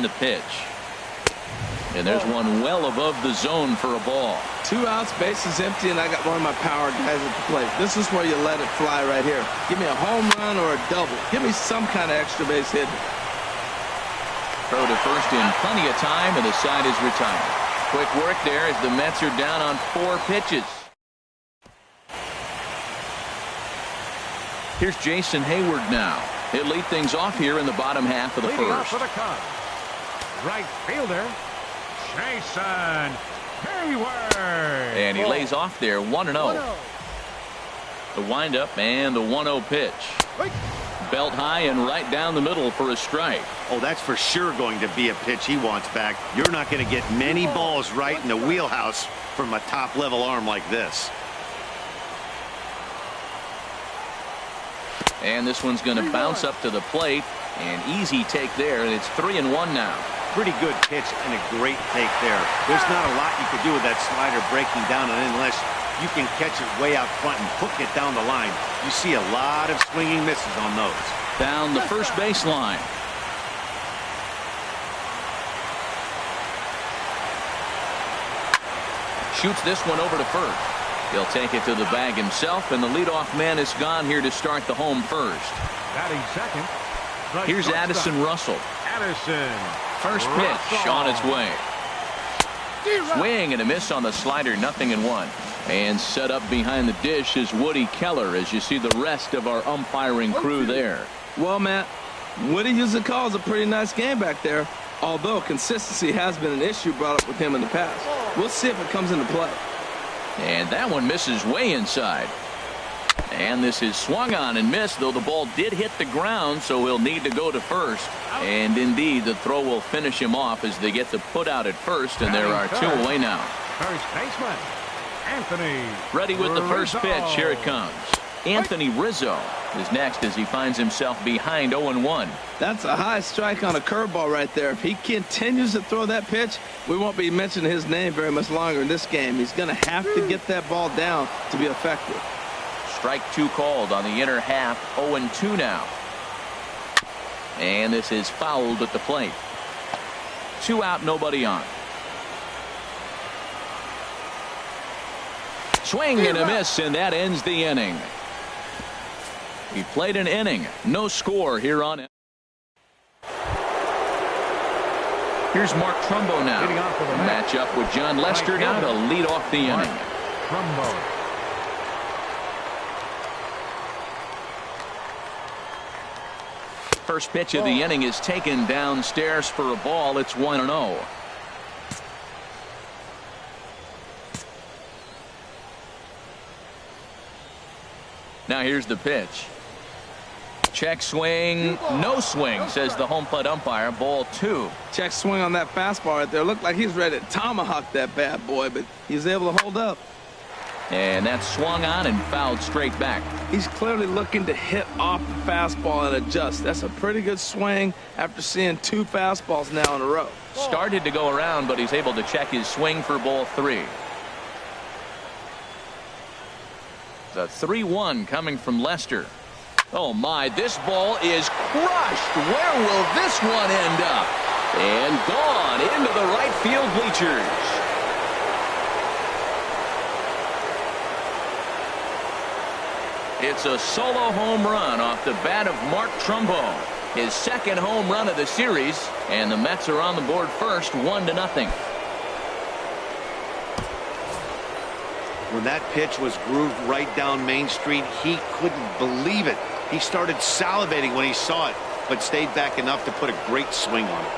the pitch. And there's one well above the zone for a ball. 2 outs, bases empty, and I got one of my power guys at the plate. This is where you let it fly right here. Give me a home run or a double. Give me some kind of extra base hit. Throw to first in plenty of time, and the side is retired. Quick work there as the Mets are down on 4 pitches. Here's Jason Hayward now. He'll lead things off here in the bottom half of the Leading first. off for the Cubs, right fielder, Jason Hayward. And he lays off there 1-0. The windup and the 1-0 pitch. Belt high and right down the middle for a strike. Oh, that's for sure going to be a pitch he wants back. You're not going to get many balls right in the wheelhouse from a top-level arm like this. And this one's going to bounce up to the plate. An easy take there, and it's 3-1 now. Pretty good pitch and a great take there. There's not a lot you could do with that slider breaking down, and unless you can catch it way out front and hook it down the line, you see a lot of swinging misses on those. Down the first baseline. Shoots this one over to first. He'll take it to the bag himself, and the leadoff man is gone here to start the home first. Batting second. Here's Addison Russell. Addison. First pitch on its way. Swing and a miss on the slider, 0-1. And set up behind the dish is Woody Keller as you see the rest of our umpiring crew there. Well, Matt, Woody usually calls a pretty nice game back there, although consistency has been an issue brought up with him in the past. We'll see if it comes into play. And that one misses way inside. And this is swung on and missed, though the ball did hit the ground, so he'll need to go to first. And indeed, the throw will finish him off as they get the put out at first, and there are 2 away now. First baseman, Anthony. Ready with the first Rizzo. pitch. Here it comes. Anthony Rizzo is next as he finds himself behind 0-1. That's a high strike on a curveball right there. If he continues to throw that pitch, we won't be mentioning his name very much longer in this game. He's going to have to get that ball down to be effective. Strike 2 called on the inner half. 0-2 now. And this is fouled at the plate. 2 out, nobody on. Swing and a miss, and that ends the inning. He played an inning. No score here on it. Here's Mark Trumbo now. Match up with John Lester now to lead off the inning. Trumbo. First pitch of the inning is taken downstairs for a ball. It's 1-0. Now here's the pitch. Check swing. No swing, says the home plate umpire. Ball 2. Check swing on that fastball right there. Looked like he's ready to tomahawk that bad boy, but he's able to hold up. And that's swung on and fouled straight back. He's clearly looking to hit off the fastball and adjust. That's a pretty good swing after seeing 2 fastballs now in a row. Started to go around, but he's able to check his swing for ball 3. The 3-1 coming from Lester. Oh my, this ball is crushed. Where will this one end up? And gone into the right field bleachers. It's a solo home run off the bat of Mark Trumbo. His second home run of the series, and the Mets are on the board first, 1-0. When that pitch was grooved right down Main Street, he couldn't believe it. He started salivating when he saw it, but stayed back enough to put a great swing on it.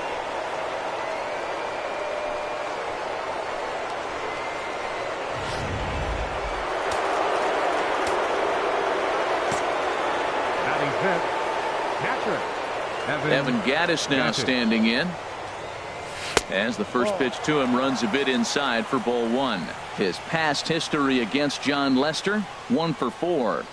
Evan Gattis now standing in. As the first pitch to him runs a bit inside for ball 1. His past history against John Lester, 1 for 4.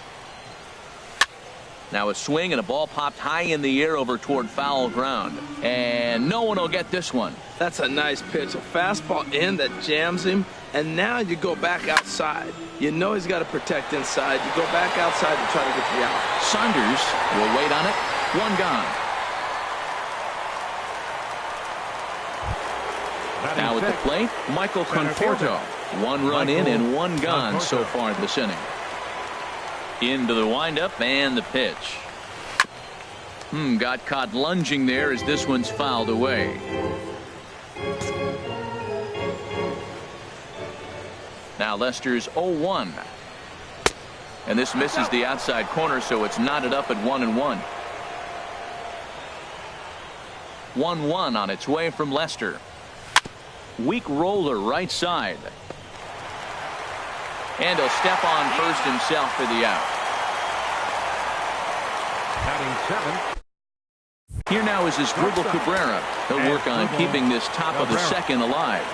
Now a swing and a ball popped high in the air over toward foul ground. And no one will get this one. That's a nice pitch. A fastball in that jams him. And now you go back outside. You know he's got to protect inside. You go back outside to try to get the out. Saunders will wait on it. 1 gone. Now at the plate, Michael Conforto. 1 run in and 1 gone so far this inning. Into the windup and the pitch. Got caught lunging there as this one's fouled away. Now Lester's 0-1. And this misses the outside corner, so it's knotted up at 1-1. 1-1 on its way from Lester. Weak roller right side. And he'll step on first himself for the out. Batting 7. Here now is Asdrubal Cabrera. He'll work on keeping this top of the second alive.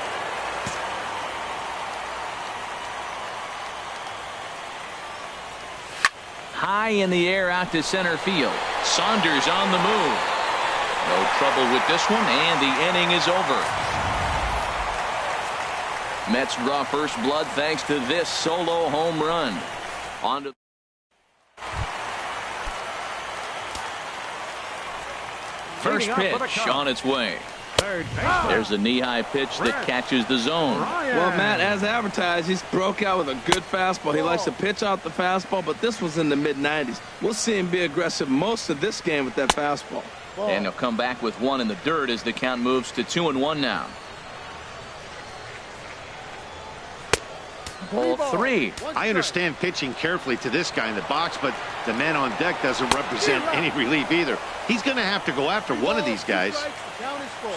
High in the air out to center field. Saunders on the move. No trouble with this one, and the inning is over. Mets draw first blood thanks to this solo home run. On to first pitch on its way. There's a knee-high pitch that catches the zone. Well, Matt, as advertised, he's broke out with a good fastball. He likes to pitch out the fastball, but this was in the mid-90s. We'll see him be aggressive most of this game with that fastball. And he'll come back with 1 in the dirt as the count moves to 2-1 now. Ball 3. I understand pitching carefully to this guy in the box, but the man on deck doesn't represent any relief either. He's going to have to go after one of these guys.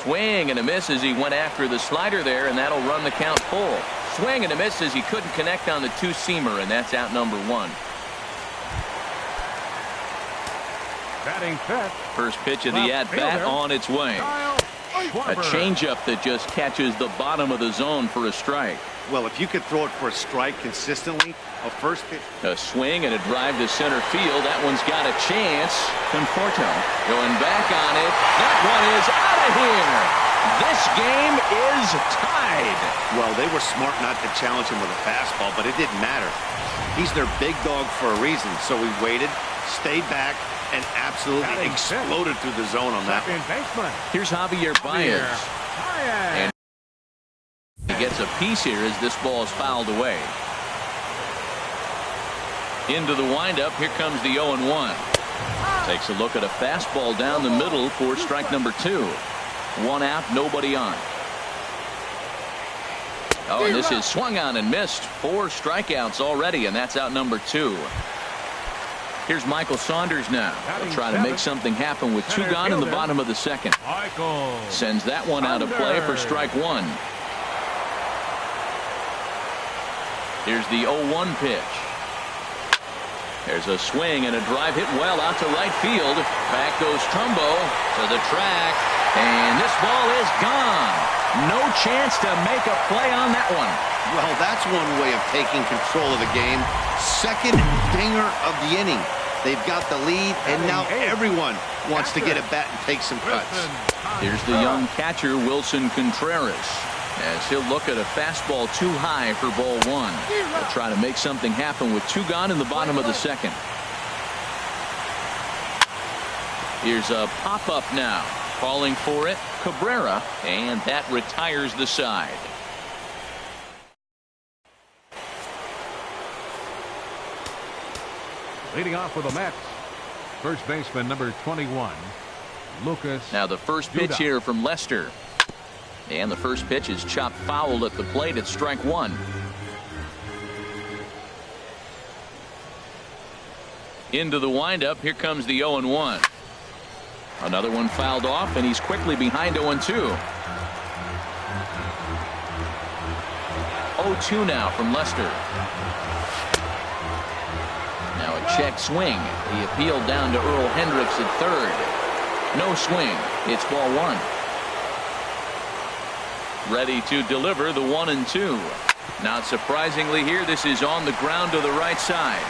Swing and a miss as he went after the slider there, and that'll run the count full. Swing and a miss as he couldn't connect on the 2-seamer, and that's out number 1. Batting fifth. First pitch of the at-bat on its way. A changeup that just catches the bottom of the zone for a strike. Well, if you could throw it for a strike consistently, a first pitch. A swing and a drive to center field. That one's got a chance. Conforto going back on it. That one is out of here. This game is tied. Well, they were smart not to challenge him with a fastball, but it didn't matter. He's their big dog for a reason, so he waited, stayed back, and absolutely exploded through the zone on that one. Here's Javier Baez. And he gets a piece here as this ball is fouled away. Into the windup. Here comes the 0-1. Takes a look at a fastball down the middle for strike number 2. 1 out, nobody on. Oh, and this is swung on and missed. 4 strikeouts already, and that's out number 2. Here's Michael Saunders now. He'll try to make something happen with 2 gone in the bottom of the second. Sends that one out of play for strike 1. Here's the 0-1 pitch. There's a swing and a drive hit well out to right field. Back goes Trumbo to the track, and this ball is gone. No chance to make a play on that one. Well, that's one way of taking control of the game. Second dinger of the inning. They've got the lead, and now everyone wants to get a bat and take some cuts. Here's the young catcher, Wilson Contreras, as he'll look at a fastball too high for ball 1. He'll try to make something happen with 2 gone in the bottom of the second. Here's a pop-up now. Calling for it, Cabrera, and that retires the side. Leading off for the Mets, first baseman number 21, Lucas. Now the first pitch here from Lester. And the first pitch is chopped foul at the plate at strike 1. Into the windup. Here comes the 0-1. Another one fouled off, and he's quickly behind 0-2. 0-2 now from Lester. Now a check swing. He appealed down to Earl Hendricks at third. No swing. It's ball 1. Ready to deliver the 1-2. Not surprisingly here, this is on the ground to the right side.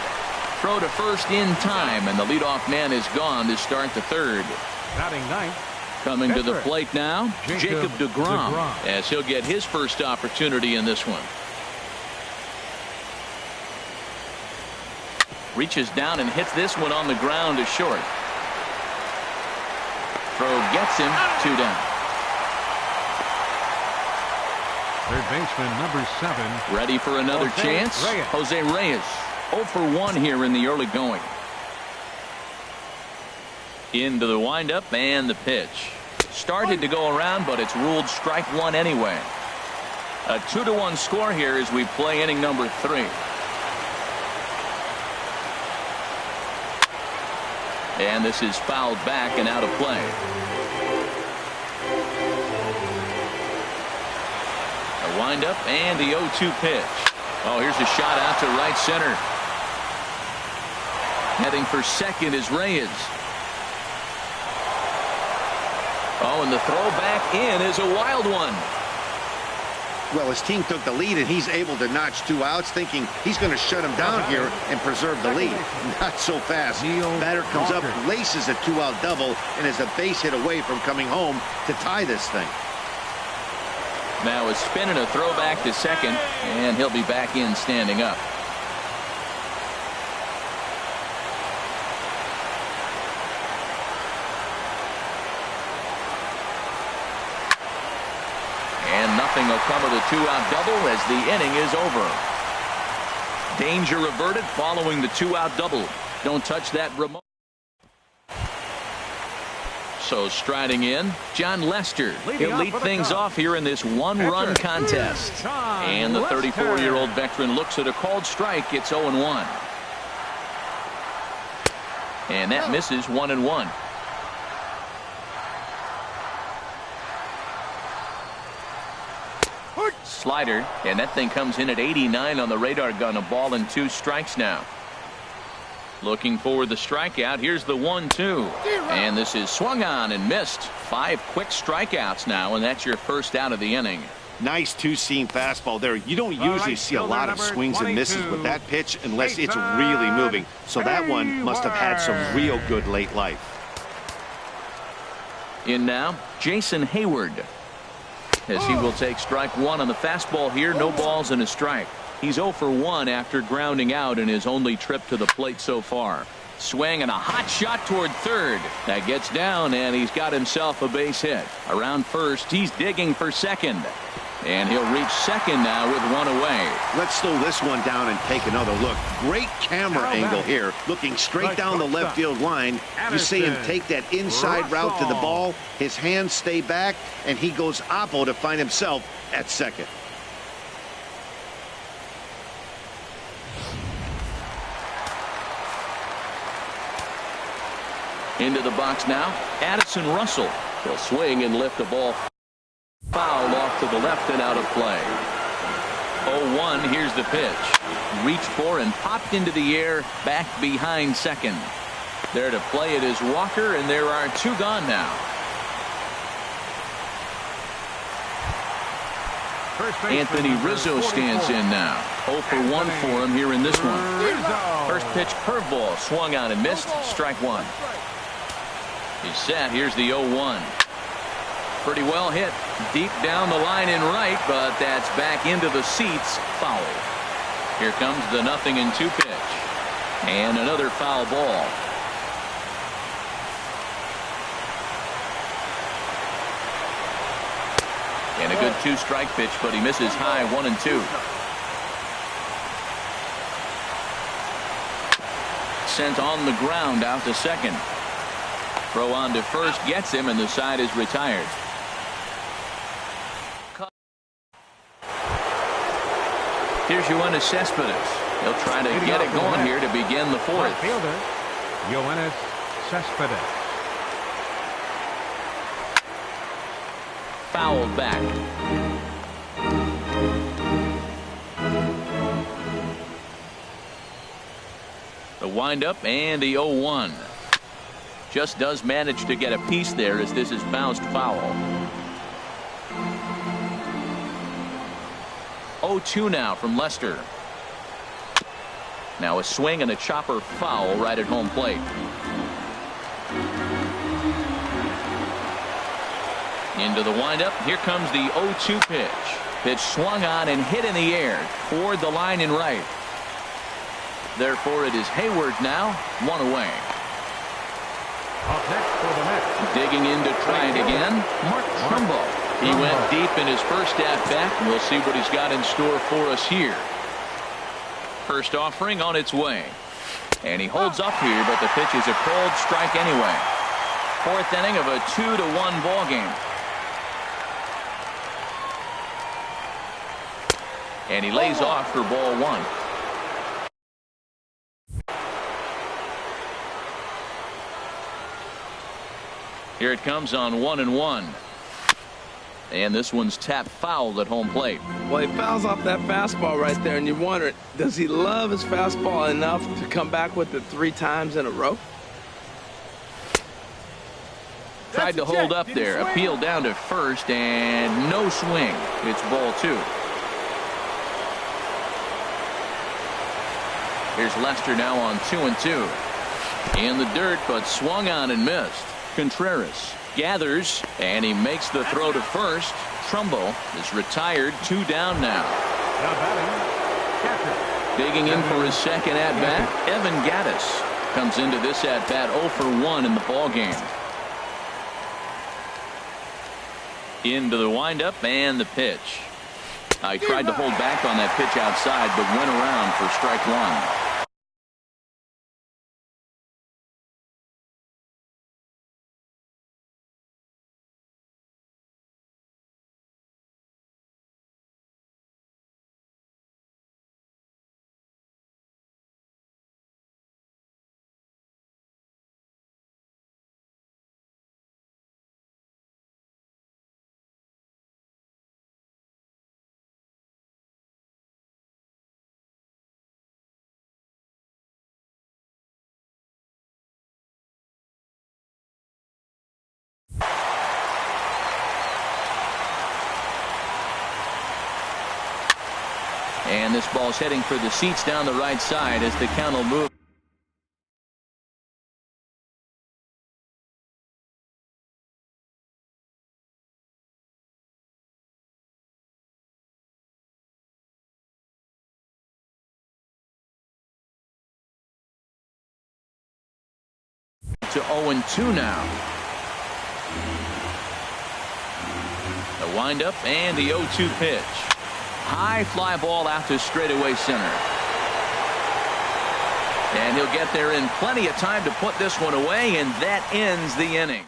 Throw to first in time, and the leadoff man is gone to start the third. Batting ninth. Coming to the plate now, Jacob deGrom, as he'll get his first opportunity in this one. Reaches down and hits this one on the ground to short. Throw gets him, 2 down. baseman, number 7. Ready for another chance? Jose Reyes. 0 for 1 here in the early going. Into the windup and the pitch. Started to go around, but it's ruled strike one anyway. A 2-1 score here as we play inning number 3. And this is fouled back and out of play. A windup and the 0-2 pitch. Oh, here's a shot out to right center. Heading for second is Reyes. Oh, and the throw back in is a wild one. Well, his team took the lead, and he's able to notch 2 outs, thinking he's going to shut him down here and preserve the lead. Not so fast. Batter comes up, laces a 2-out double, and is a base hit away from coming home to tie this thing. Now a spin and a throw back to second, and he'll be back in standing up. And nothing will come of the 2-out double as the inning is over. Danger averted following the 2-out double. Don't touch that remote. So striding in, John Lester. He'll lead things off here in this one-run contest. And the 34-year-old veteran looks at a called strike. It's 0-1. And that misses 1-1. Slider, and that thing comes in at 89 on the radar gun. A ball and 2 strikes now. Looking for the strikeout. Here's the 1-2. And this is swung on and missed. 5 quick strikeouts now, and that's your first out of the inning. Nice 2-seam fastball there. You don't usually see a lot of swings and misses with that pitch unless it's really moving. So that one must have had some real good late life. In now, Jason Hayward. As he will take strike 1 on the fastball here. No balls and a strike. He's 0 for 1 after grounding out in his only trip to the plate so far. Swing and a hot shot toward third. That gets down, and he's got himself a base hit. Around first, he's digging for second. And he'll reach second now with 1 away. Let's slow this one down and take another look. Great camera angle here. Looking straight down the left field line. You see him take that inside route to the ball. His hands stay back, and he goes oppo to find himself at second. Into the box now, Addison Russell. He'll swing and lift the ball foul off to the left and out of play. 0-1, here's the pitch. Reached for and popped into the air, back behind second. There to play it is Walker, and there are 2 gone now. Anthony Rizzo stands in now. 0 for 1 for him here in this one. First pitch curveball swung on and missed. Strike 1. He's set. Here's the 0-1. Pretty well hit deep down the line in right, but that's back into the seats. Foul. Here comes the 0-2 pitch. And another foul ball. And a good 2-strike pitch, but he misses high. 1-2. Sent on the ground out to second. Throw on to first gets him, and the side is retired. Here's Yoenis Cespedes. He'll try to get it going here to begin the 4th. Fielder, Yoenis Cespedes. Fouled back. The windup and the 0-1. Just does manage to get a piece there as this is bounced foul. 0-2 now from Lester. Now a swing and a chopper foul right at home plate. Into the windup. Here comes the 0-2 pitch. Pitch swung on and hit in the air toward the line in right. Therefore it is Hayward now. 1 away. Up next for the Mets. Digging in to try it again. Mark Trumbo. He went deep in his first at-bat, and we'll see what he's got in store for us here. First offering on its way. And he holds up here, but the pitch is a cold strike anyway. Fourth inning of a 2-1 ball game. And he lays off for ball one. Here it comes on 1-1. And this one's tapped foul at home plate. Well, he fouls off that fastball right there, and you wonder, does he love his fastball enough to come back with it 3 times in a row? Tried to hold up there. Appeal down to first, and no swing. It's ball 2. Here's Lester now on 2-2. In the dirt, but swung on and missed. Contreras gathers, and he makes the throw to first. Trumbo is retired. 2 down now. Now batting, catcher. Digging in for his second at-bat, Evan Gattis comes into this at-bat 0 for 1 in the ballgame. Into the windup and the pitch. He tried to hold back on that pitch outside, but went around for strike 1. And this ball's heading for the seats down the right side as the count will move. To 0-2 now. The windup and the 0-2 pitch. High fly ball out to straightaway center. And he'll get there in plenty of time to put this one away, and that ends the inning.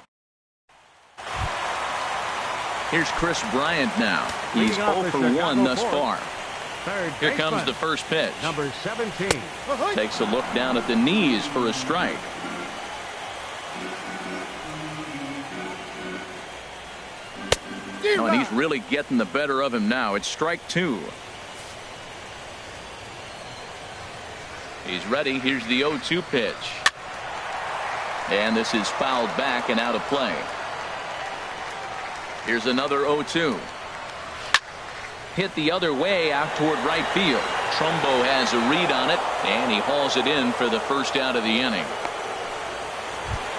Here's Chris Bryant now. He's 0 for 1 thus far. Here comes the first pitch. Number 17. Takes a look down at the knees for a strike. Oh, and he's really getting the better of him now. It's strike 2. He's ready. Here's the 0-2 pitch. And this is fouled back and out of play. Here's another 0-2. Hit the other way out toward right field. Trumbo has a read on it, and he hauls it in for the first out of the inning.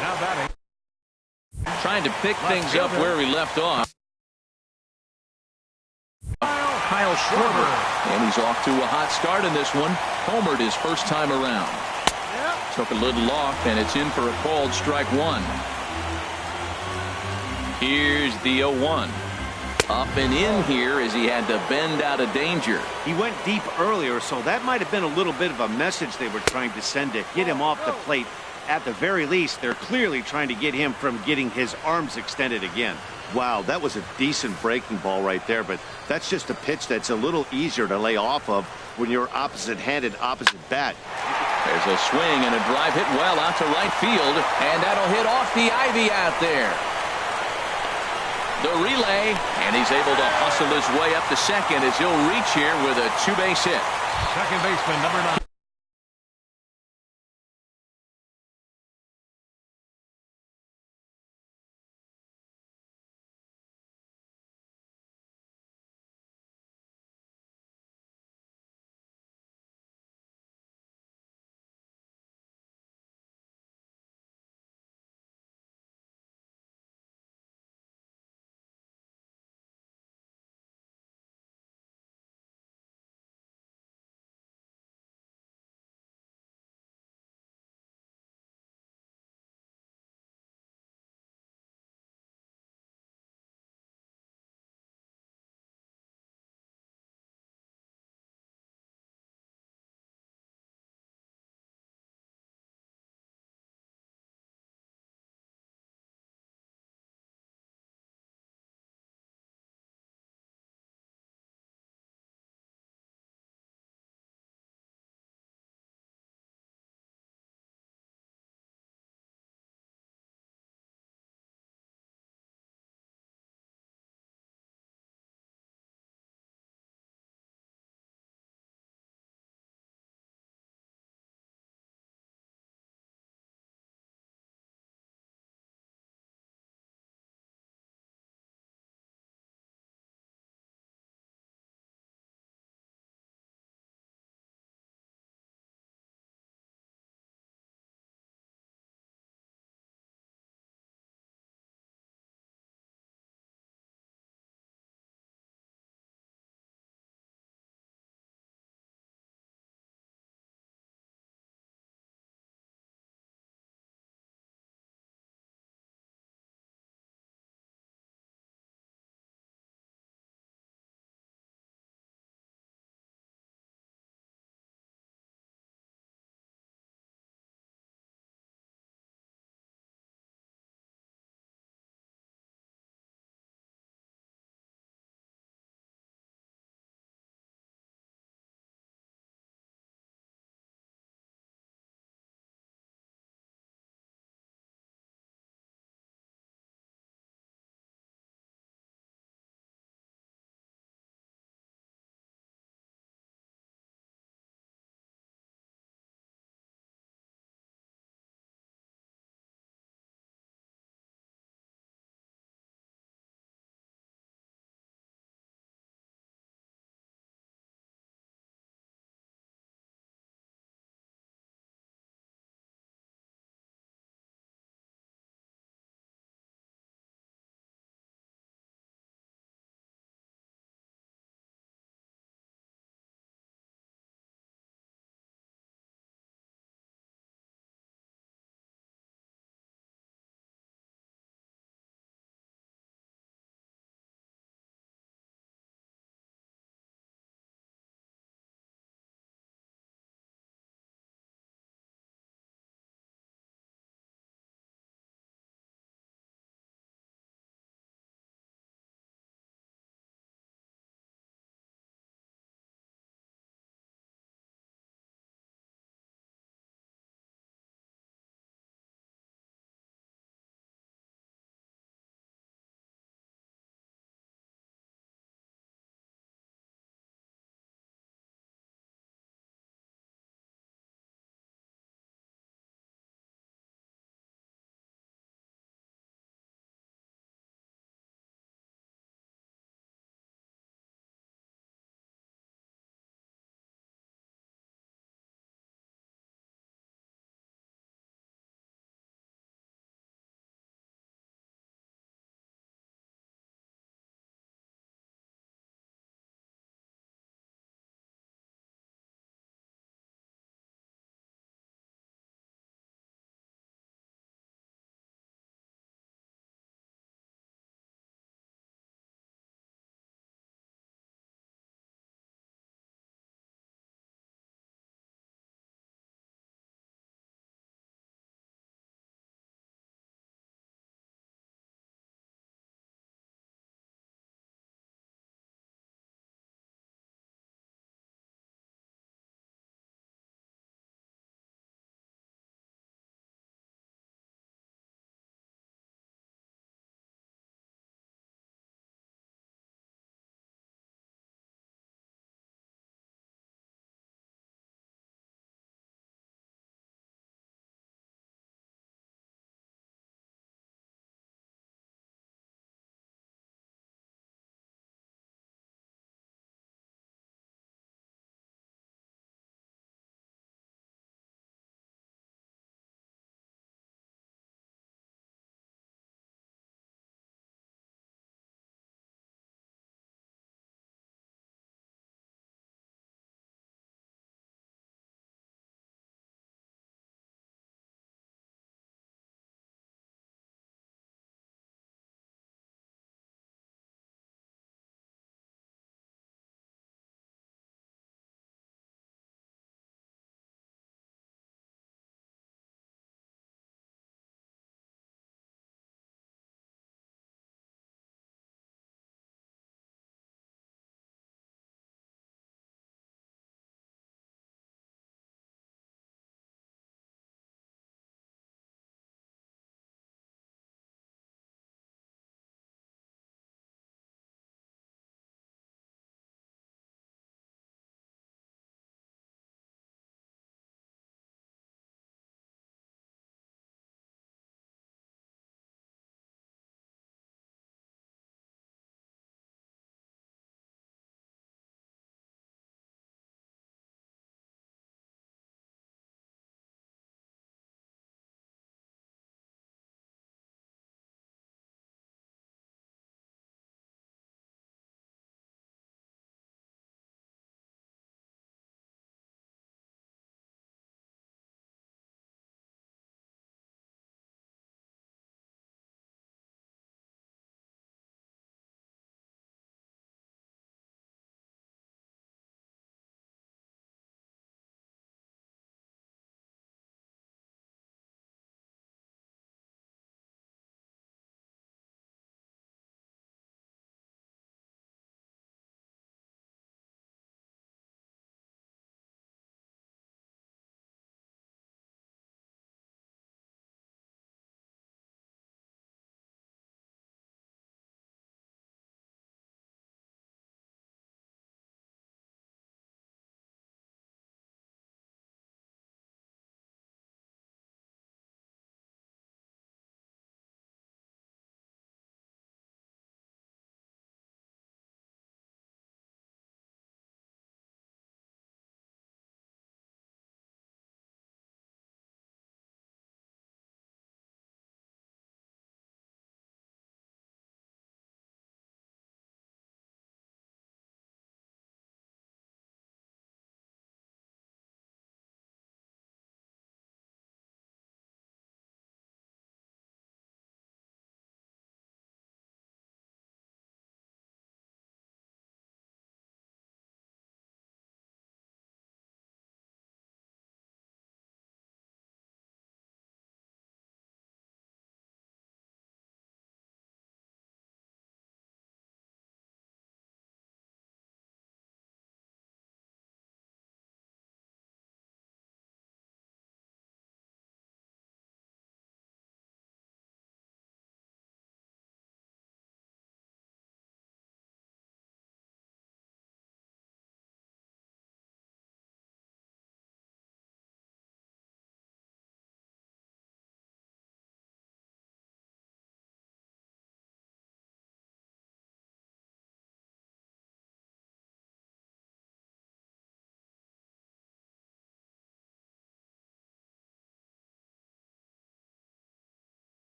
Now batting. Trying to pick things up where he left off. Kyle Schwarber, and he's off to a hot start in this one. Homered his first time around. Took a little off, and it's in for a called strike 1. Here's the 0-1. Up and in here as he had to bend out of danger. He went deep earlier, so that might have been a little bit of a message they were trying to send to get him off the plate. At the very least, they're clearly trying to get him from getting his arms extended again. Wow, that was a decent breaking ball right there, but that's just a pitch that's a little easier to lay off of when you're opposite-handed, opposite bat. There's a swing and a drive hit well out to right field, and that'll hit off the ivy out there. The relay, and he's able to hustle his way up to second as he'll reach here with a 2-base hit. Second baseman, number 9.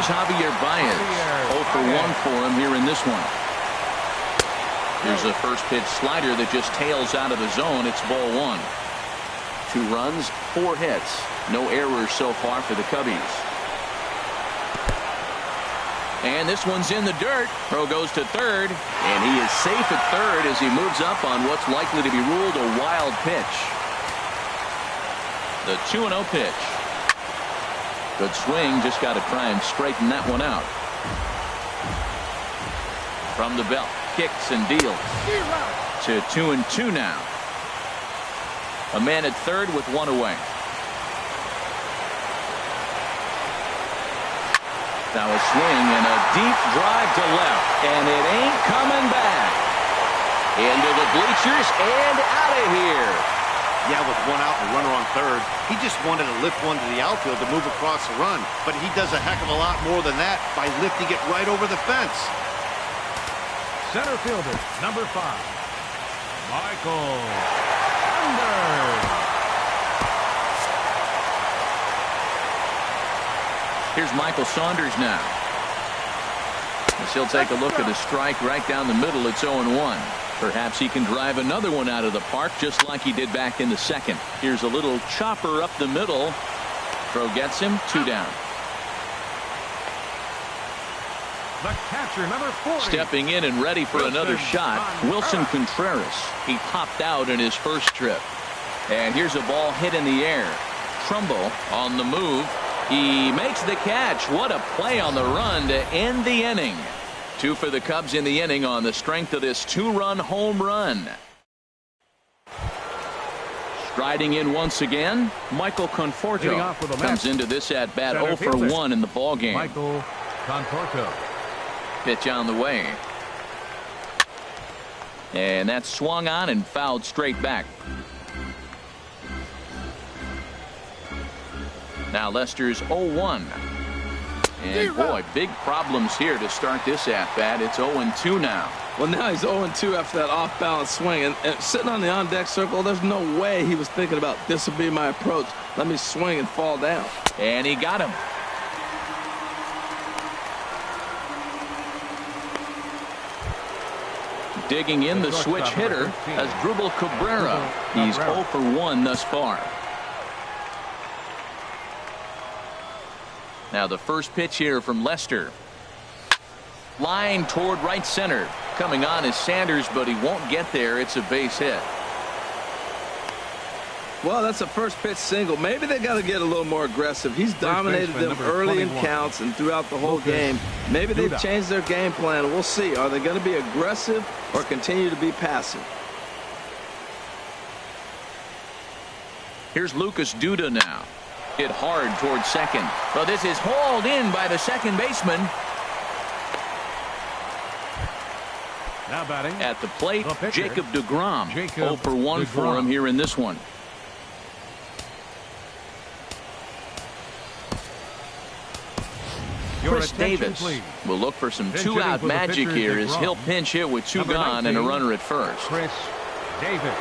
Here's Javier Baez. 0 for 1 for him here in this one. Here's a first pitch slider that just tails out of the zone. It's ball 1. 2 runs, 4 hits. No errors so far for the Cubbies. And this one's in the dirt. Throw goes to third, and he is safe at third as he moves up on what's likely to be ruled a wild pitch. The 2-0 pitch. Good swing, just got to try and straighten that one out. From the belt, kicks and deals. To 2-2 now. A man at third with 1 away. Now a swing and a deep drive to left, and it ain't coming back. Into the bleachers and out of here. Yeah, with 1 out and a runner on third, he just wanted to lift one to the outfield to move across the run, but he does a heck of a lot more than that by lifting it right over the fence. Center fielder, number 5, Michael Sanders. Here's Michael Saunders now. As he'll take a look at a strike right down the middle. It's 0-1. Perhaps he can drive another one out of the park just like he did back in the second. Here's a little chopper up the middle. Throw gets him. 2 down. The catcher, number 40. Stepping in and ready for another shot, Wilson Contreras. He popped out in his first trip. And here's a ball hit in the air. Trumbo on the move. He makes the catch. What a play on the run to end the inning. 2 for the Cubs in the inning on the strength of this 2-run home run. Striding in once again, Michael Conforto comes into this at bat 0 for 1 in the ball game. Michael Conforto. Pitch on the way. And that's swung on and fouled straight back. Now Lester's 0-1. And boy, big problems here to start this at-bat. It's 0-2 now. Well, now he's 0-2 after that off-balance swing. And sitting on the on-deck circle, there's no way he was thinking about this will be my approach. Let me swing and fall down. And he got him. Digging in the switch hitter as Dribble Cabrera. He's 0 for 1 thus far. Now the first pitch here from Lester. Line toward right center. Coming on is Sanders, but he won't get there. It's a base hit. Well, that's a first pitch single. Maybe they got to get a little more aggressive. He's dominated them early in counts and throughout the whole game. Maybe they've changed their game plan. We'll see. Are they going to be aggressive or continue to be passive? Here's Lucas Duda now. Hit hard towards second. Well, this is hauled in by the second baseman. Now batting at the plate, Jacob deGrom. 0 for 1 for him here in this one. Chris Davis will look for some 2-out magic here as he'll pinch hit with 2 gone and a runner at first. Chris Davis.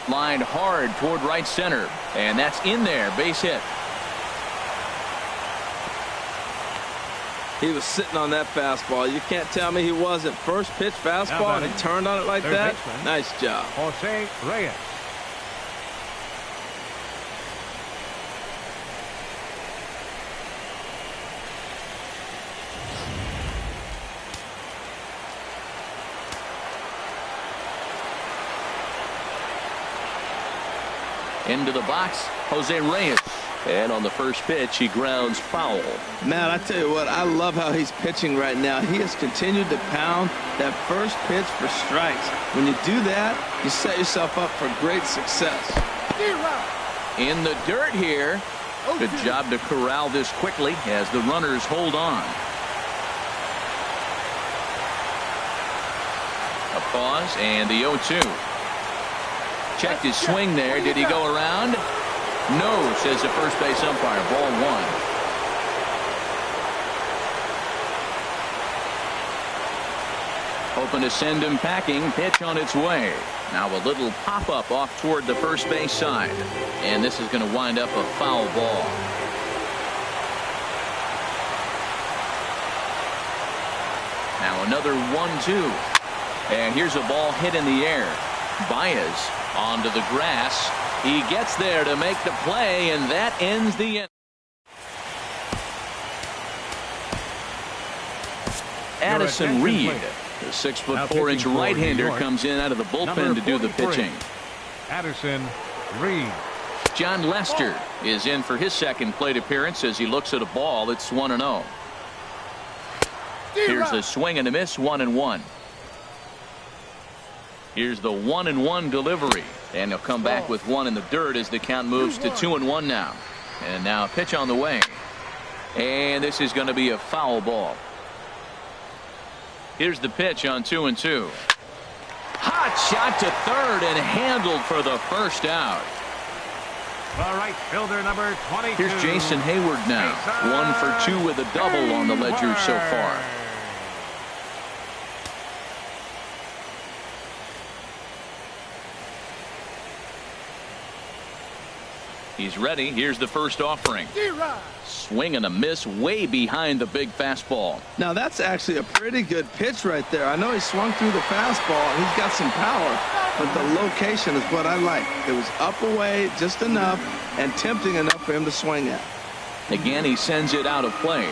Lined hard toward right center, and that's in there. Base hit. He was sitting on that fastball. You can't tell me he wasn't. First pitch fastball, and he turned on it like that. Nice job. Jose Reyes. Into the box, Jose Reyes. And on the first pitch, he grounds foul. Matt, I tell you what, I love how he's pitching right now. He has continued to pound that first pitch for strikes. When you do that, you set yourself up for great success. In the dirt here. Good job to corral this quickly as the runners hold on. A pause and the 0-2. Checked his swing there. Did he go around? No, says the first base umpire. Ball 1. hoping to send him packing. Pitch on its way. Now a little pop-up off toward the first base side. And this is going to wind up a foul ball. Now another 1-2. And here's a ball hit in the air. Baez onto the grass. He gets there to make the play, and that ends the inning. Addison Reed, the 6'4" right-hander, comes in out of the bullpen to do the pitching. Addison Reed. John Lester is in for his second plate appearance as he looks at a ball. It's 1-0. Here's a swing and a miss, 1-1. Here's the 1-1 delivery, and he'll come back with one in the dirt as the count moves to 2-1 now. And now a pitch on the way, and this is going to be a foul ball. Here's the pitch on 2-2. Hot shot to third and handled for the first out. The right fielder, number 22. Here's Jason Hayward now, 1 for 2 with a double on the ledger so far. He's ready. Here's the first offering. Swing and a miss way behind the big fastball. Now that's actually a pretty good pitch right there. I know he swung through the fastball and he's got some power, but the location is what I like. It was up away just enough and tempting enough for him to swing at. Again, he sends it out of play.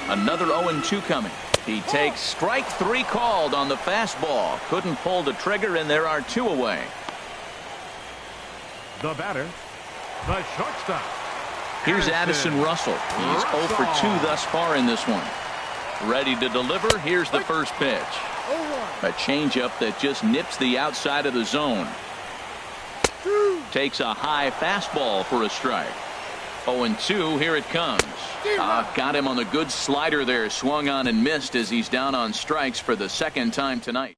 Another 0-2 coming. He takes strike 3 called on the fastball. Couldn't pull the trigger, and there are 2 away. The batter, the shortstop. Here's Addison Russell. He's 0 for 2 thus far in this one. Ready to deliver. Here's the first pitch. A changeup that just nips the outside of the zone. Takes a high fastball for a strike. 0-2. Here it comes. Got him on the good slider there. Swung on and missed as he's down on strikes for the second time tonight.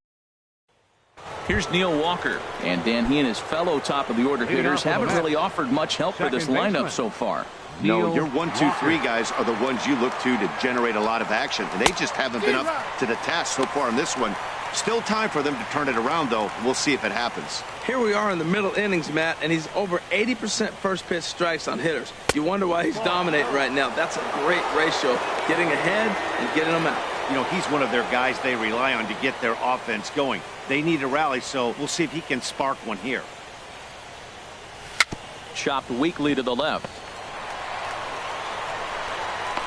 Here's Neil Walker, and Dan, he and his fellow top-of-the-order hitters haven't really offered much help for this lineup so far. No, your 1, 2, 3 guys are the ones you look to generate a lot of action, and they just haven't been up to the task so far in this one. Still time for them to turn it around, though. We'll see if it happens. Here we are in the middle innings, Matt, and he's over 80% first pitch strikes on hitters. You wonder why he's dominating right now. That's a great ratio, getting ahead and getting them out. You know, he's one of their guys they rely on to get their offense going. They need a rally, so we'll see if he can spark one here. Chopped weakly to the left.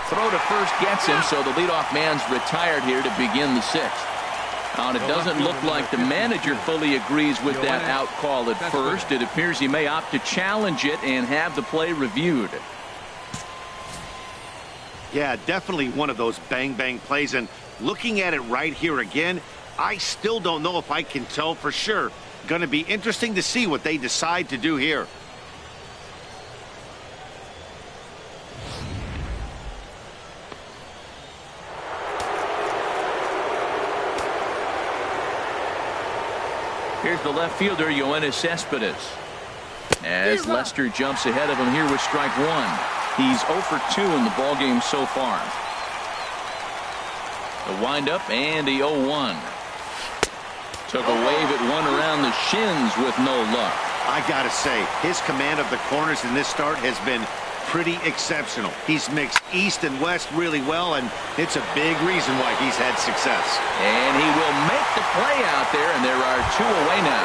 Throw to first gets him, so the leadoff man's retired here to begin the 6th. And it doesn't look like the manager fully agrees with that out call at first. It appears he may opt to challenge it and have the play reviewed. Yeah, definitely one of those bang-bang plays. And looking at it right here again, I still don't know if I can tell for sure. Going to be interesting to see what they decide to do here. Here's the left fielder, Yoenis Cespedes. As Lester jumps ahead of him here with strike 1. He's 0 for 2 in the ballgame so far. The windup and the 0-1. Took a wave at one around the shins with no luck. I gotta say, his command of the corners in this start has been pretty exceptional. He's mixed east and west really well, and it's a big reason why he's had success. And he will make the play out there, and there are 2 away now.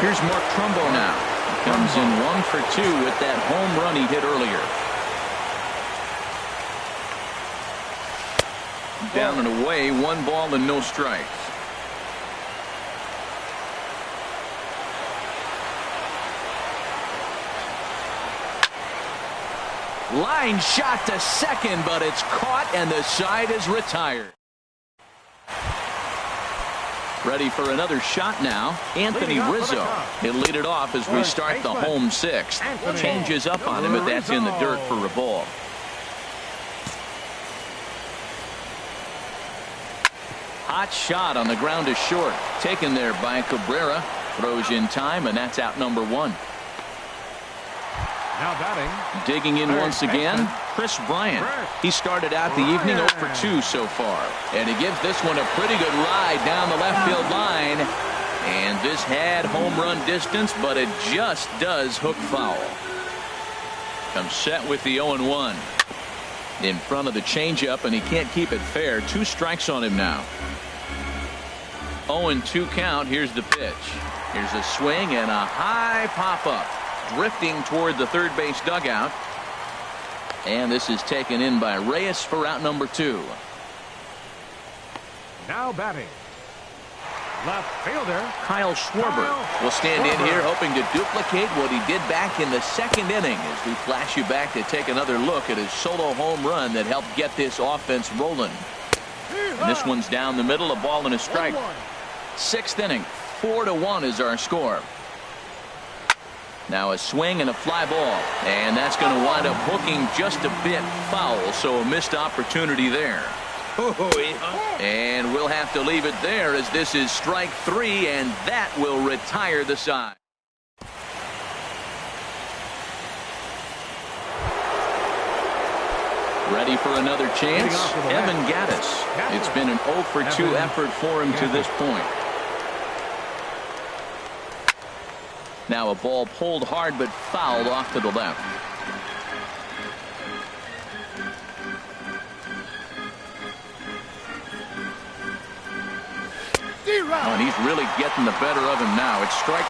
Here's Mark Trumbo now. He comes in 1 for 2 with that home run he hit earlier. Down and away, 1 ball and no strikes. Line shot to second, but it's caught and the side is retired. Ready for another shot now. Anthony Rizzo. He'll lead it off as we start the home 6th. Changes up on him, but that's in the dirt for a ball. Hot shot on the ground to short. Taken there by Cabrera. Throws in time, and that's out number 1. Now batting. Digging in once again, Chris Bryant. He started out the evening 0 for 2 so far. And he gives this one a pretty good ride down the left field line. And this had home run distance, but it just does hook foul. Comes set with the 0-1. In front of the changeup, and he can't keep it fair. 2 strikes on him now. 0-2 count. Here's the pitch. Here's a swing and a high pop-up. Drifting toward the third base dugout. And this is taken in by Reyes for out number 2. Now batting. Left fielder Kyle Schwarber will stand in here hoping to duplicate what he did back in the second inning as we flash you back to take another look at his solo home run that helped get this offense rolling. And this one's down the middle, a ball and a strike. 6th inning, 4-1 is our score. Now a swing and a fly ball, and that's going to wind up hooking just a bit foul, so a missed opportunity there. And we'll have to leave it there as this is strike 3, and that will retire the side. Ready for another chance? Evan Gattis. It's been an 0 for 2 effort for him to this point. Now a ball pulled hard but fouled off to the left. Oh, and he's really getting the better of him now. It's strike.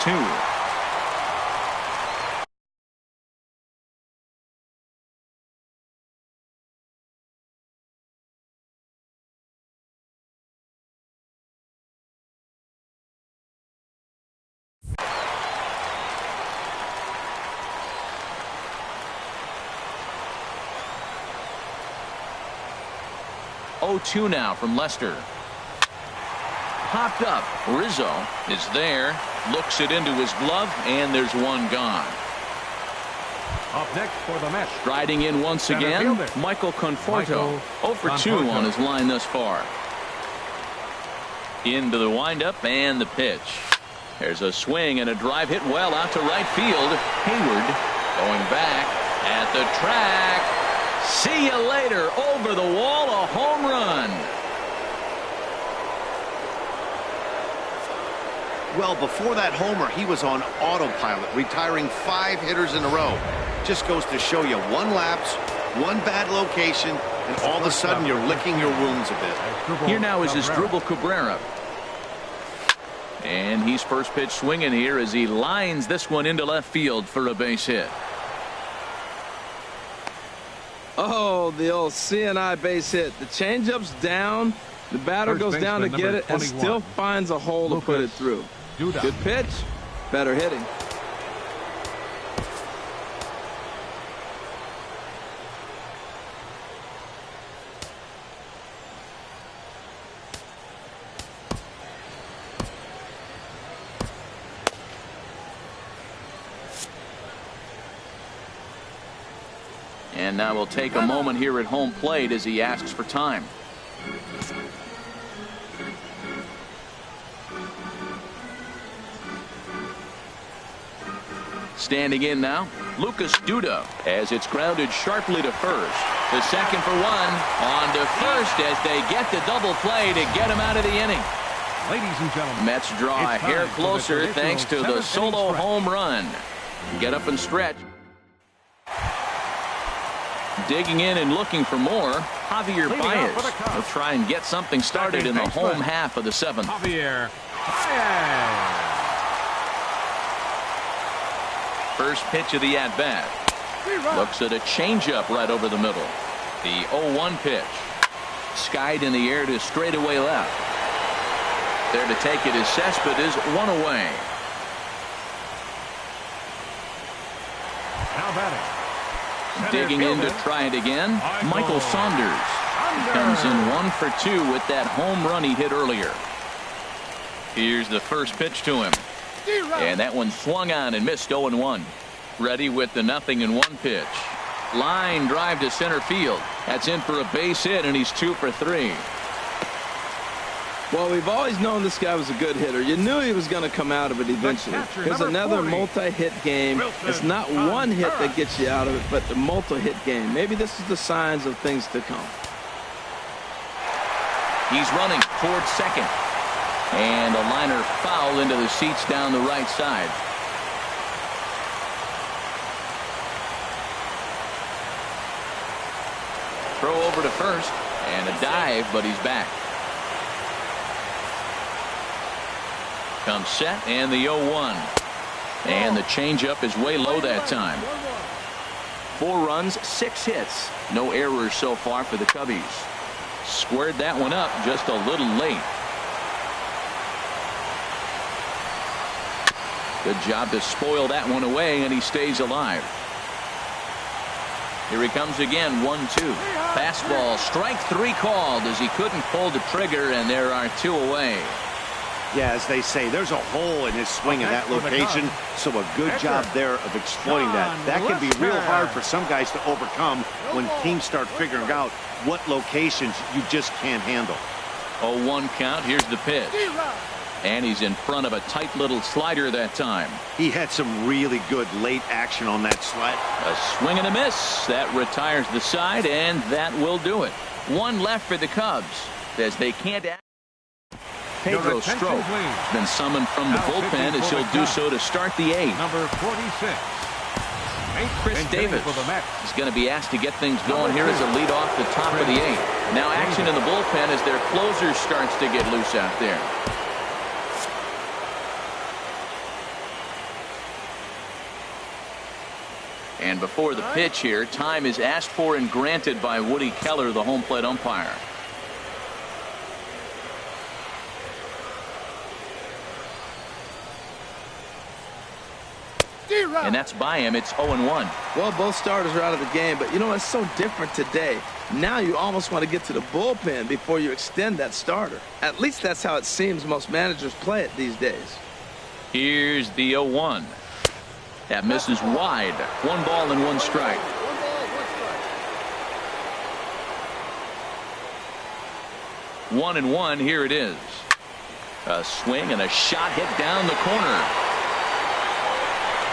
Two. Oh, 2 now from Lester. Popped up. Rizzo is there. Looks it into his glove, and there's one gone. Up next for the Mets. Striding in once again, Michael Conforto. 0 for 2 on his line thus far. Into the windup and the pitch. There's a swing and a drive hit well out to right field. Hayward going back at the track. See you later. Over the wall, a home run. Well, before that homer, he was on autopilot, retiring 5 hitters in a row. Just goes to show you one lapse, one bad location, and all of a sudden you're licking your wounds a bit. Here now is Asdrubal Cabrera. And he's first pitch swinging here as he lines this one into left field for a base hit. Oh, the old CNI base hit. The changeup's down. The batter goes down to get it and still finds a hole to put it through. Good pitch. Better hitting. And now we'll take a moment here at home plate as he asks for time. Standing in now, Lucas Duda, as it's grounded sharply to first. The second for one, on to first as they get the double play to get him out of the inning. Ladies and gentlemen, Mets draw a hair closer thanks to the solo home run. Get up and stretch. Digging in and looking for more, Javier Baez will try and get something started in the home half of the seventh. Javier Baez. First pitch of the at-bat. Looks at a changeup right over the middle. The 0-1 pitch. Skied in the air to straightaway left. There to take it is Cespedes, one away. Now batting. Digging in to try it again, Michael Saunders. He comes in 1 for 2 with that home run he hit earlier. Here's the first pitch to him. And that one swung on and missed 0-1. Ready with the 0-1 pitch. Line drive to center field. That's in for a base hit, and he's 2 for 3. Well, we've always known this guy was a good hitter. You knew he was going to come out of it eventually. Here's another multi-hit game. It's not one hit that gets you out of it, but the multi-hit game. Maybe this is the signs of things to come. He's running towards second. And a liner foul into the seats down the right side. Throw over to first. And a dive, but he's back. Comes set, and the 0-1. And the changeup is way low that time. 4 runs, 6 hits. No errors so far for the Cubbies. Squared that one up just a little late. Good job to spoil that one away, and he stays alive. Here he comes again, 1-2. Fastball, strike 3 called as he couldn't pull the trigger, and there are 2 away. Yeah, as they say, there's a hole in his swing in that location, so a good job there of exploiting that. That can be real hard for some guys to overcome when teams start figuring out what locations you just can't handle. 0-1 count. Here's the pitch. And he's in front of a tight little slider that time. He had some really good late action on that slide. A swing and a miss. That retires the side, and that will do it. 1 left for the Cubs as they can't act. Pedro Strop has been summoned from the bullpen as he'll do so to start the 8th. Number 46. Chris Davis is going to be asked to get things going here as a lead off the top of the 8th. Now action in the bullpen as their closer starts to get loose out there. And before the pitch here, time is asked for and granted by Woody Keller, the home plate umpire. And that's by him. It's 0-1. Well, both starters are out of the game, but you know, it's so different today. Now you almost want to get to the bullpen before you extend that starter. At least that's how it seems most managers play it these days. Here's the 0-1. That misses wide. 1 ball and 1 strike. One and 1. Here it is. A swing and a shot hit down the corner.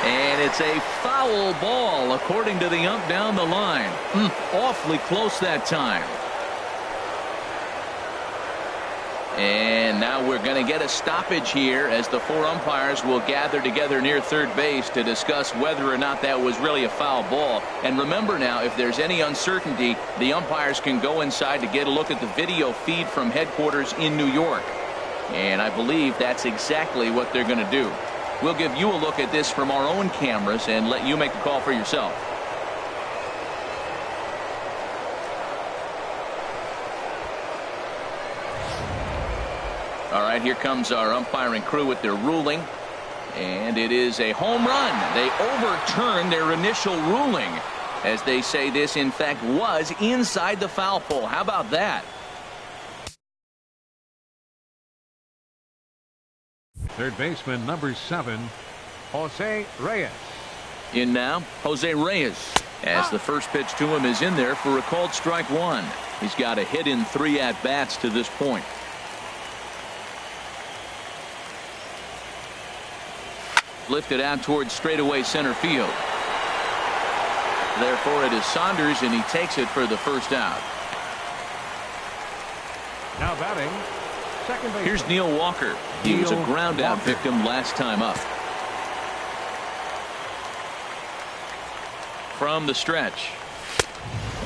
And it's a foul ball according to the ump down the line. Awfully close that time. And now we're going to get a stoppage here as the 4 umpires will gather together near third base to discuss whether or not that was really a foul ball. And remember now, if there's any uncertainty, the umpires can go inside to get a look at the video feed from headquarters in New York. And I believe that's exactly what they're going to do. We'll give you a look at this from our own cameras and let you make the call for yourself. All right, here comes our umpiring crew with their ruling. And it is a home run. They overturned their initial ruling as they say this, in fact, was inside the foul pole. How about that? Third baseman, number 7, Jose Reyes. In now, Jose Reyes. as the first pitch to him is in there for a called strike one. He's got a hit in 3 at-bats to this point. Lifted out towards straightaway center field. Therefore it is Saunders, and he takes it for the first out. Now batting, second base. Here's Neil Walker. He was a ground out victim last time up. From the stretch.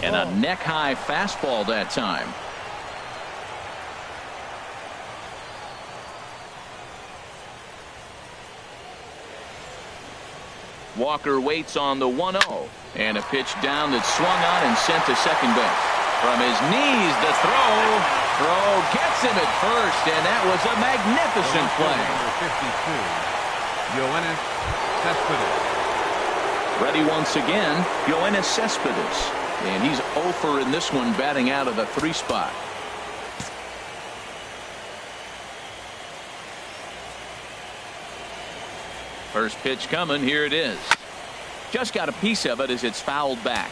And a neck-high fastball that time. Walker waits on the 1-0. And a pitch down that's swung on and sent to second base. From his knees, the throw. Throw gets him at first, and that was a magnificent play. Number 52, Yoenis Cespedes. Ready once again, Yoenis Cespedes. And he's 0 for in this one, batting out of the 3 spot. First pitch coming. Here it is. Just got a piece of it as it's fouled back.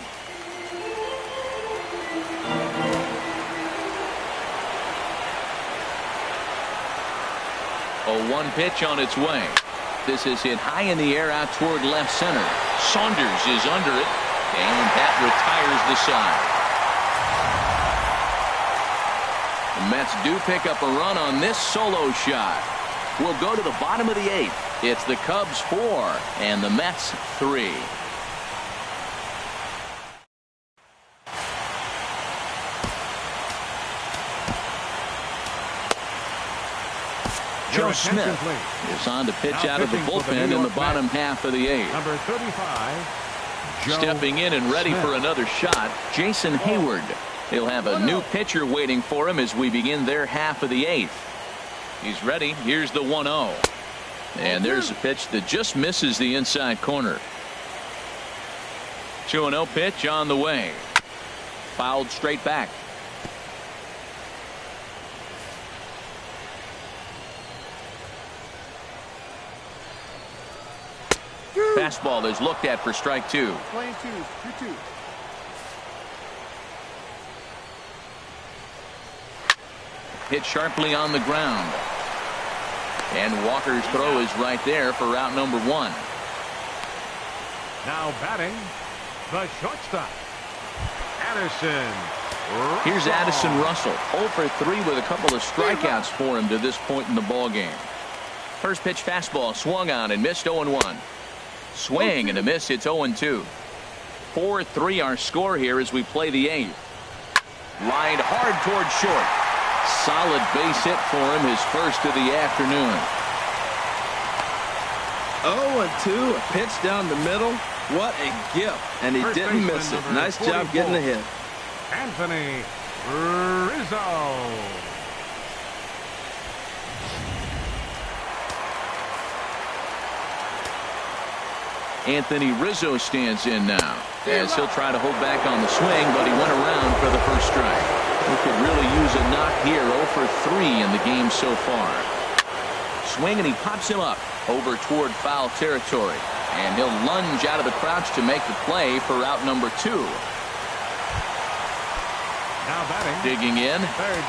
A 1 pitch on its way. This is hit high in the air out toward left center. Saunders is under it, and that retires the side. The Mets do pick up a run on this solo shot. We'll go to the bottom of the 8th. It's the Cubs 4 and the Mets 3. Joe Smith is on to pitch out of the bullpen in the bottom half of the 8th. Number 35, Joe Stepping in and ready for another shot, Jason Hayward. He'll have a new pitcher waiting for him as we begin their half of the 8th. He's ready. Here's the 1-0. And there's a pitch that just misses the inside corner. 2-0 pitch on the way. Fouled straight back. Fastball is looked at for strike 2. Playing 2-2. Hit sharply on the ground. And Walker's throw is right there for route number 1. Now batting, the shortstop, Addison Russell. Here's Addison Russell, 0 for 3 with a couple of strikeouts for him to this point in the ball game. First pitch fastball swung on and missed. 0-1. Swing and a miss. It's 0-2. 4-3 our score here as we play the 8th. Lined hard toward short. Solid base hit for him, his first of the afternoon. 0-2, a pitch down the middle. What a gift. And he didn't miss it. Nice job getting the hit. Anthony Rizzo. Anthony Rizzo stands in now as he'll try to hold back on the swing, but he went around for the first strike. He could really use a knock here. 0 for 3 in the game so far. Swing, and he pops him up over toward foul territory, and he'll lunge out of the crouch to make the play for route number 2. Now batting, digging in,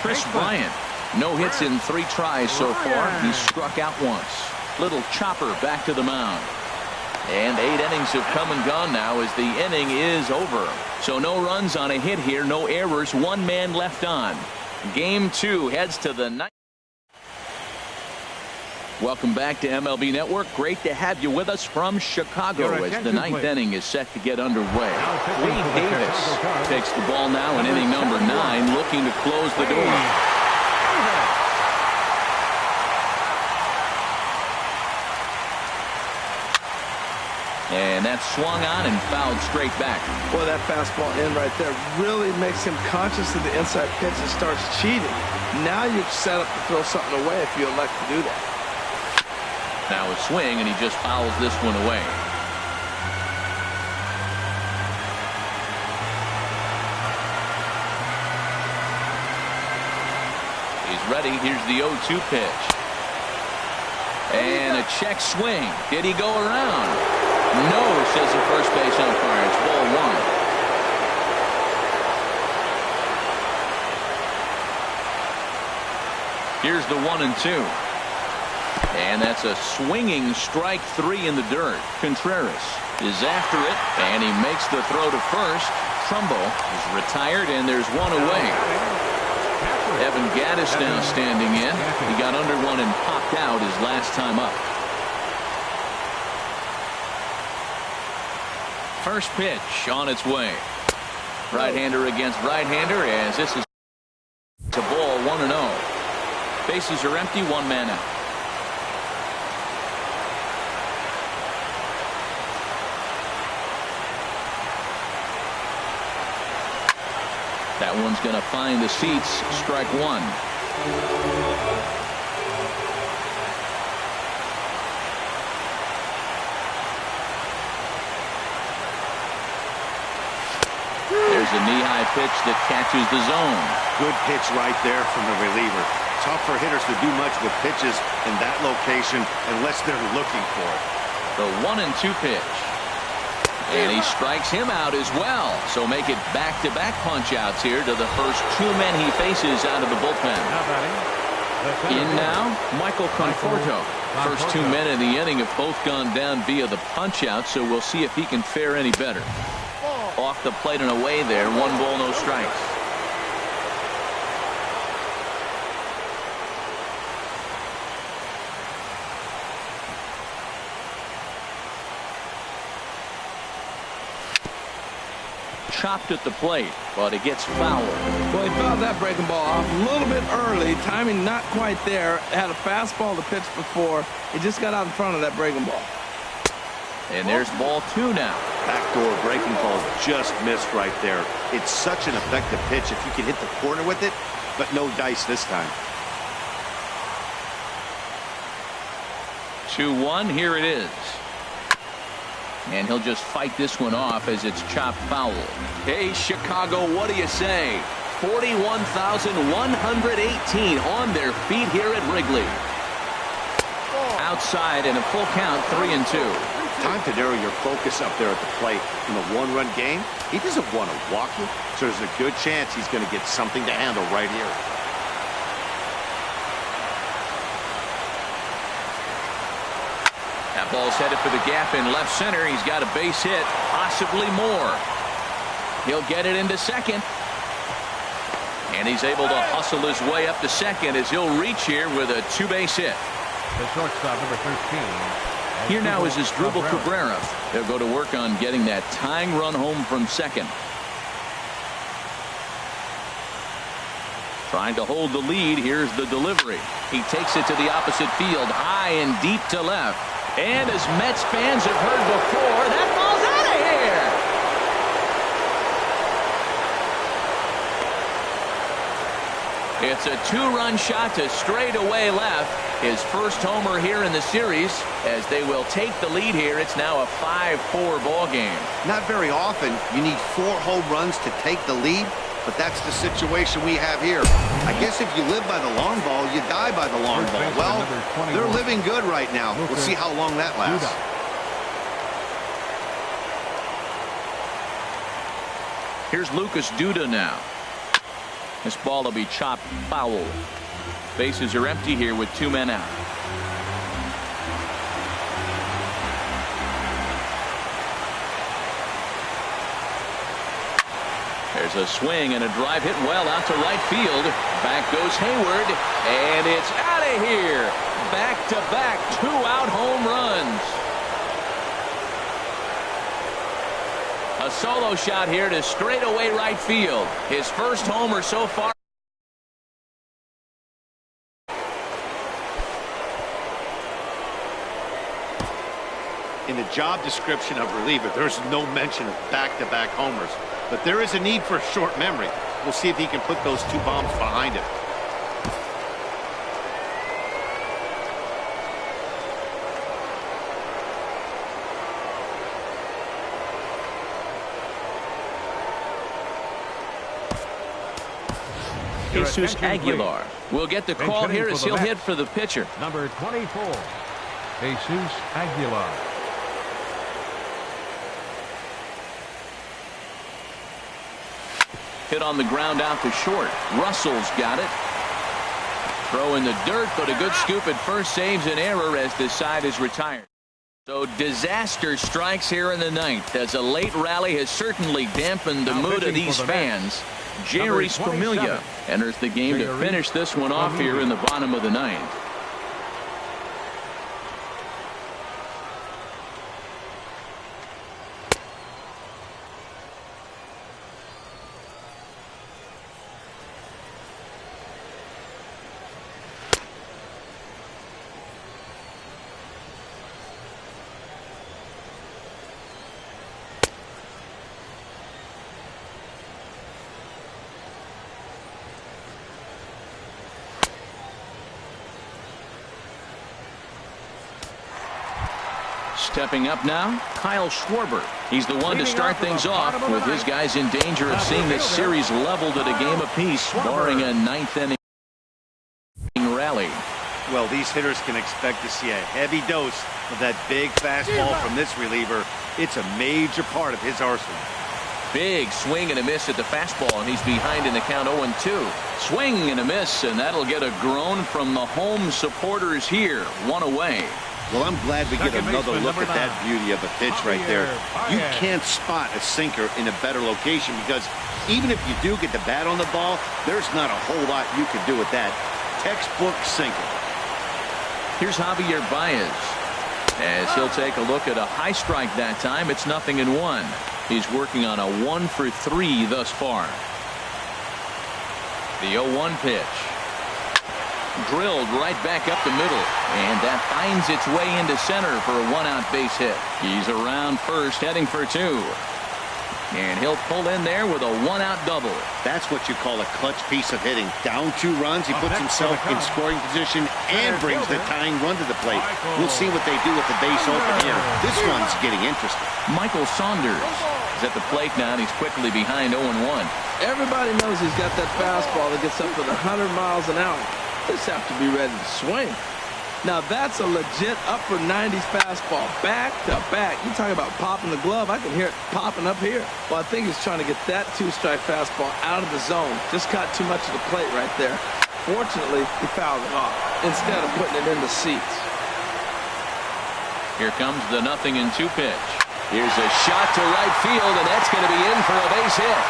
Chris Bryant. No hits in 3 tries so far. He's struck out once. Little chopper back to the mound. And 8 innings have come and gone now as the inning is over. So no runs on a hit here, no errors, 1 man left on. Game 2 heads to the 9th. Welcome back to MLB Network. Great to have you with us from Chicago as the 9th inning is set to get underway. Wade Davis takes the ball now in inning number 9, looking to close the door. And that's swung on and fouled straight back. Boy, that fastball in right there really makes him conscious of the inside pitch and starts cheating. Now you're set up to throw something away if you elect to do that. Now a swing, and he just fouls this one away. He's ready. Here's the 0-2 pitch. And a check swing. Did he go around? No, says the first base umpire. It's ball one. Here's the 1-2. And that's a swinging strike three in the dirt. Contreras is after it, and he makes the throw to first. Trumbo is retired, and there's one away. Evan Gaddis now standing in. He got under one and popped out his last time up. First pitch on its way. Right-hander against right-hander, as this is to ball 1-0. Bases are empty, one man out. That one's going to find the seats. Strike one. There's a knee-high pitch that catches the zone. Good pitch right there from the reliever. Tough for hitters to do much with pitches in that location unless they're looking for it. The 1-2 pitch. And he strikes him out as well. So make it back-to-back punch-outs here to the first two men he faces out of the bullpen. In now, Michael Conforto. First two men in the inning have both gone down via the punch-out, so we'll see if he can fare any better. Off the plate and away there. 1 ball, no strikes. Chopped at the plate, but it gets fouled. Well, he fouled that breaking ball off a little bit early. Timing not quite there. Had a fastball to pitch before. He just got out in front of that breaking ball. And there's ball 2 now. Backdoor breaking ball just missed right there. It's such an effective pitch if you can hit the corner with it, but no dice this time. 2-1, here it is. And he'll just fight this one off as it's chopped foul. Hey, Chicago, what do you say? 41,118 on their feet here at Wrigley. Outside and a full count, 3-2. Time to narrow your focus up there at the plate. In a one-run game, he doesn't want to walk you, so there's a good chance he's going to get something to handle right here. That ball's headed for the gap in left center. He's got a base hit, possibly more. He'll get it into second. And he's able to hustle his way up to second as he'll reach here with a 2-base hit. The shortstop, number 13. Here now is Asdrubal Cabrera. They'll go to work on getting that tying run home from second. Trying to hold the lead. Here's the delivery. He takes it to the opposite field, high and deep to left. And as Mets fans have heard before, that ball's out of here. It's a 2-run shot to straightaway left. His first homer here in the series as they will take the lead here. It's now a 5-4 ball game. Not very often you need 4 home runs to take the lead, but that's the situation we have here. I guess if you live by the long ball, you die by the long ball. Well, they're living good right now. We'll see how long that lasts. Here's Lucas Duda now. This ball will be chopped foul. Bases are empty here with 2 men out. There's a swing and a drive hit well out to right field. Back goes Hayward, and it's out of here. Back-to-back 2-out home runs. A solo shot here to straightaway right field. His first homer so far. In the job description of reliever, there's no mention of back-to-back homers. But there is a need for short memory. We'll see if he can put those 2 bombs behind him. Jesus Aguilar will get the call here as he'll hit for the pitcher. Number 24, Jesus Aguilar. hit on the ground out to short. Russell's got it. Throw in the dirt, but a good scoop at first saves an error as this side is retired. So disaster strikes here in the ninth as a late rally has certainly dampened the mood of these fans. Jerry Spamiglia enters the game to finish this one off here in the bottom of the ninth. Stepping up now, Kyle Schwarber. He's the one to start things off with his guys in danger of seeing this series leveled at a game apiece, barring a ninth inning rally. Well, these hitters can expect to see a heavy dose of that big fastball from this reliever. It's a major part of his arsenal. Big swing and a miss at the fastball, and he's behind in the count 0-2. Swing and a miss, and that'll get a groan from the home supporters here. One away. Well, I'm glad we get another look at that beauty of a pitch right there. You can't spot a sinker in a better location because even if you do get the bat on the ball, there's not a whole lot you can do with that. Textbook sinker. Here's Javier Baez as he'll take a look at a high strike that time. It's 0-1. He's working on a 1-for-3 thus far. The 0-1 pitch. Drilled right back up the middle, and that finds its way into center for a one-out base hit. He's around first, heading for two. And he'll pull in there with a one-out double. That's what you call a clutch piece of hitting. Down 2 runs, he puts himself in scoring position and brings the tying run to the plate. We'll see what they do with the base open here. This one's getting interesting. Michael Saunders is at the plate now, and he's quickly behind 0-1. Everybody knows he's got that fastball that gets up to 100 miles an hour. Just have to be ready to swing. Now that's a legit upper 90s fastball, back to back. You talk about popping the glove, I can hear it popping up here. Well, I think he's trying to get that 2-strike fastball out of the zone. Just caught too much of the plate right there. Fortunately, he fouled it off instead of putting it in the seats. Here comes the 0-2 pitch. Here's a shot to right field, and that's going to be in for a base hit.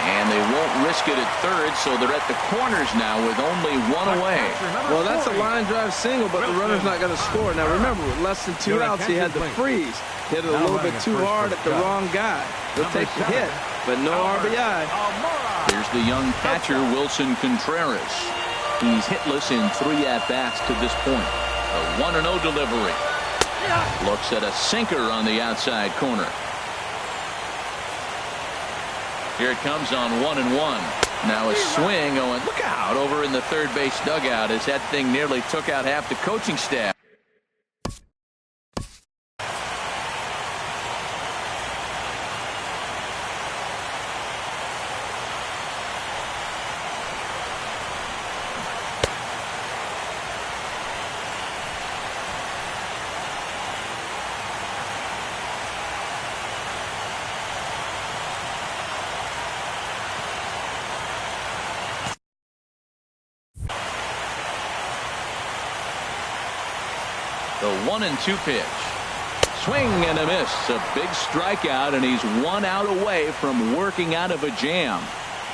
And they won't risk it at third, so they're at the corners now with only one away. Well, that's a line drive single, but the runner's not going to score. Now, remember, with less than 2 outs, he had the freeze. Hit it a little bit too hard at the wrong guy. He'll take the hit, but no RBI. Here's the young catcher, Wilson Contreras. He's hitless in 3 at-bats to this point. A 1-0 delivery. Looks at a sinker on the outside corner. Here it comes on 1-1. Now a swing going, look out, over in the third base dugout as that thing nearly took out half the coaching staff. The 1-2 pitch. Swing and a miss. A big strikeout, and he's 1 out away from working out of a jam.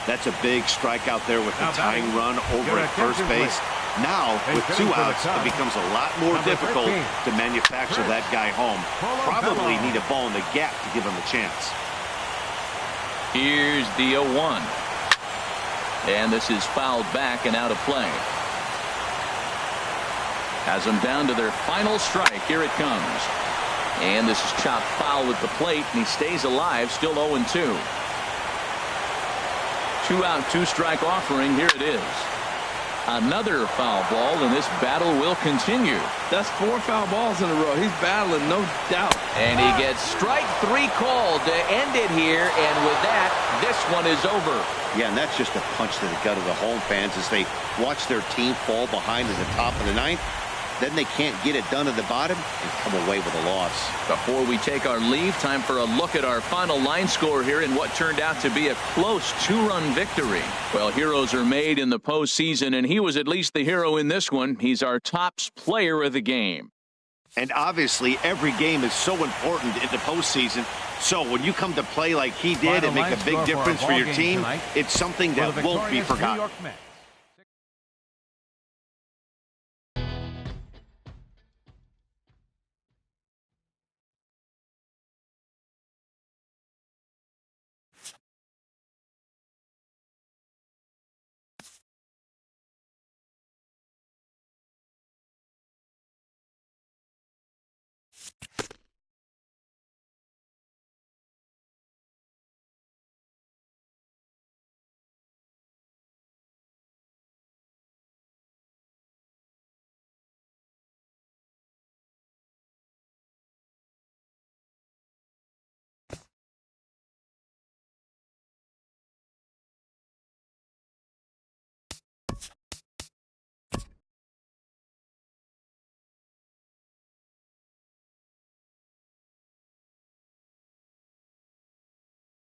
That's a big strikeout there with the tying run over at first base. Now, with 2 outs, it becomes a lot more difficult to manufacture that guy home. Probably need a ball in the gap to give him a chance. Here's the 0-1. And this is fouled back and out of play. Has them down to their final strike. Here it comes. And this is chopped foul at the plate, and he stays alive, still 0-2. 2 out, 2-strike offering. Here it is. Another foul ball, and this battle will continue. That's 4 foul balls in a row. He's battling, no doubt. And he gets strike 3 called to end it here, and with that, this one is over. Yeah, and that's just a punch to the gut of the home fans as they watch their team fall behind in the top of the ninth. then they can't get it done at the bottom and come away with a loss. Before we take our leave, time for a look at our final line score here in what turned out to be a close 2-run victory. Well, heroes are made in the postseason, and he was at least the hero in this one. He's our top player of the game. And obviously, every game is so important in the postseason. So when you come to play like he did and make a big difference for your team, it's something that won't be forgotten.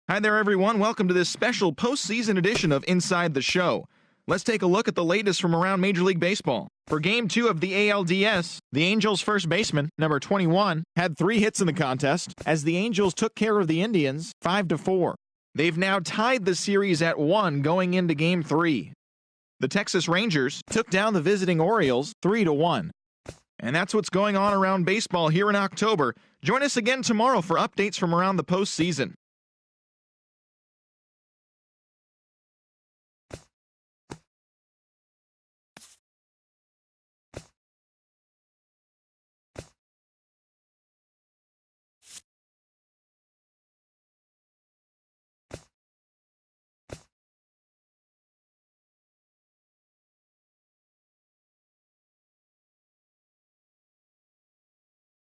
Hi there, everyone. Welcome to this special postseason edition of Inside the Show. Let's take a look at the latest from around Major League Baseball. For Game 2 of the ALDS, the Angels' first baseman, number 21, had 3 hits in the contest as the Angels took care of the Indians 5-4. They've now tied the series at 1 going into Game 3. The Texas Rangers took down the visiting Orioles 3-1. And that's what's going on around baseball here in October. Join us again tomorrow for updates from around the postseason.